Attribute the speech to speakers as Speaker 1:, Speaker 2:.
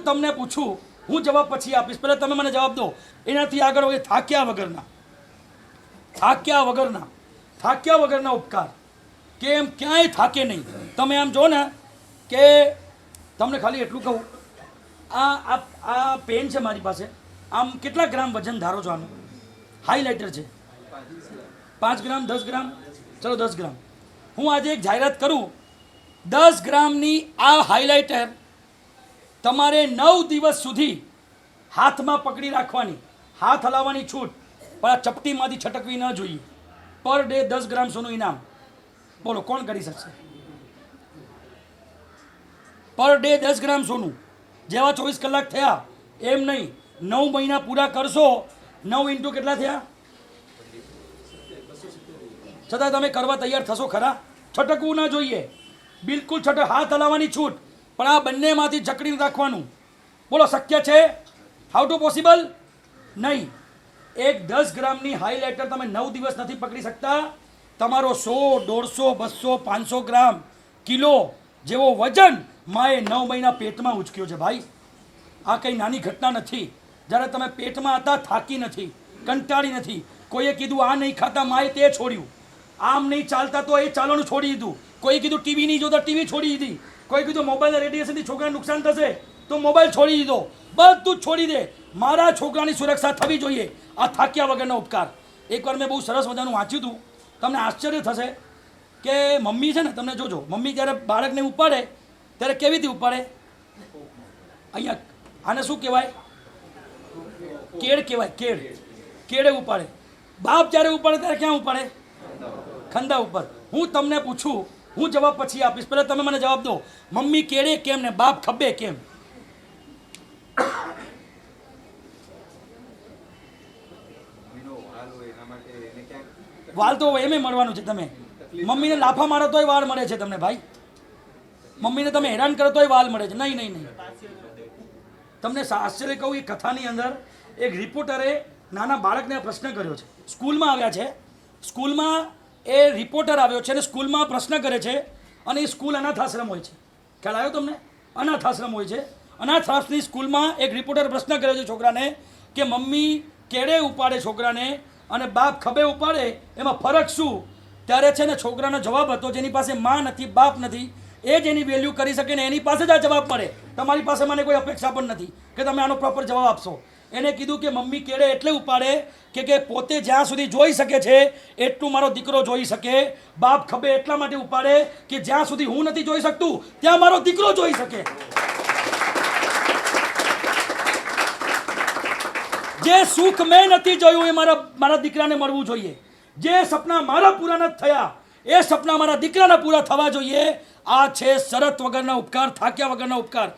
Speaker 1: તમને પૂછું, હું જવાબ પછી આપીશ, પહેલાં તમે મને જવાબ દો. એનાથી આગળ હોય થાક્યા વગરના ઉપકાર. કેમ ક્યાંય થાકે નહીં. તમે આમ જો ને કે તમને ખાલી એટલું કહું, આ પેન છે મારી પાસે, આમ કેટલા ગ્રામ વજન ધારો છો આનું? હાઇલાઇટર છે 5 ગ્રામ, 10 ગ્રામ, ચલો 10 ગ્રામ. હું આજે એક જાહેરાત કરું, 10 ગ્રામની આ હાઇલાઇટર તમારે 9 દિવસ સુધી હાથમાં પકડી રાખવાની, હાથ હલાવવાની છૂટ, પણ આ ચપટીમાંથી છટકવી ન જોઈએ. પર ડે 10 ગ્રામ સોનું ઇનામ. બોલો કોણ કરી શકશે? પર ડે 10 ગ્રામ સોનું. જેવા 24 કલાક થયા એમ નહીં, 9 મહિના પૂરા કરશો, 9 ઇન્ટુ કેટલા થયા? છતાં તમે કરવા તૈયાર થશો ખરા? છટકવું ના જોઈએ, બિલકુલ હાથ હલાવવાની છૂટ, પણ આ બંનેમાંથી જકડીને રાખવાનું. બોલો શક્ય છે? How to possible? નહીં. એક 10 ગ્રામની હાઇલાઇટર તમે 9 દિવસ નથી પકડી શકતા. તમારો 100, 150, 200, 500 ગ્રામ, કિલો જેવો વજન માએ 9 મહિના પેટમાં ઉચક્યો છે ભાઈ. આ કંઈ નાની ઘટના નથી. જ્યારે તમે પેટમાં હતા થાકી નથી, કંટાળી નથી. કોઈએ કીધું આ નહીં ખાતા માએ તે છોડ્યું, આમ નહીં ચાલતા તો એ ચાલવાનું છોડી દીધું. કોઈએ કીધું ટીવી નહીં જોતા ટીવી છોડી દીધી. કોઈ કીધું મોબાઈલ રેડિયેશનથી છોકરાને નુકસાન થશે તો મોબાઈલ છોડી દીધો. બધું જ છોડી દે, મારા છોકરાની સુરક્ષા થવી જોઈએ. આ થાક્યા વગરનો ઉપકાર. એકવાર મેં બહુ સરસ મજાનું વાંચ્યું હતું, તમને આશ્ચર્ય થશે કે મમ્મી છે ને, તમને જોજો, મમ્મી જ્યારે બાળકને ઉપાડે ત્યારે કેવી રીતે ઉપાડે? અહીંયા આને શું કહેવાય? કેળ કહેવાય, કેળે ઉપાડે. બાપ જ્યારે ઉપાડે ત્યારે ક્યાં ઉપાડે? ખંદા ઉપર. હું તમને પૂછું, હું જવાબ પછી આપીશ, પહેલાં તમે મને જવાબ દો. મમ્મી કેળે કેમ ને બાપ ખભે કેમ? વાલ તો એમ મળવાનું છે. તમે મમ્મીને લાફા મારો તોય વાળ મળે છે તમને ભાઈ. મમ્મીને તમે હેરાન કરો તોય વાલ મળે છે. નહીં. તમને આશ્ચર્ય કહું, એ કથાની અંદર એક રિપોર્ટરે નાના બાળકને પ્રશ્ન કર્યો છે. સ્કૂલમાં આવ્યા છે, સ્કૂલમાં એ રિપોર્ટર આવ્યો છે અને સ્કૂલમાં પ્રશ્ન કરે છે. અને એ સ્કૂલ અનાથ આશ્રમ હોય છે. ખ્યાલ આવ્યો તમને? અનાથ આશ્રમ હોય છે. અનાથ આશ્રમની સ્કૂલમાં એક રિપોર્ટર પ્રશ્ન કર્યો છે છોકરાને કે મમ્મી કેળે ઉપાડે છોકરાને અને બાપ ખભે ઉપાડે, એમાં ફરક શું? ત્યારે છે ને છોકરાનો જવાબ હતો, જેની પાસે માં નથી, બાપ નથી, એ જ એની વેલ્યુ કરી શકે ને એની પાસે જ આ જવાબ મળે. તમારી પાસે મને કોઈ અપેક્ષા પણ નથી કે તમે આનો પ્રોપર જવાબ આપશો. એને કીધું કે મમ્મી કેળે એટલે ઉપાડે કે પોતે જ્યાં સુધી જોઈ શકે છે એટલું મારો દીકરો જોઈ શકે. બાપ ખભે એટલા માટે ઉપાડે કે જ્યાં સુધી હું નથી જોઈ શકતું ત્યાં મારો દીકરો જોઈ શકે. જે સુખ મેં નથી જોયું એ મારા દીકરાને મળવું જોઈએ. જે સપના મારા પૂરા નથી થયા એ સપના મારા દીકરાના પૂરા થવા જોઈએ. આ છે શરત વગરના ઉપકાર, થાક્યા વગરના ઉપકાર.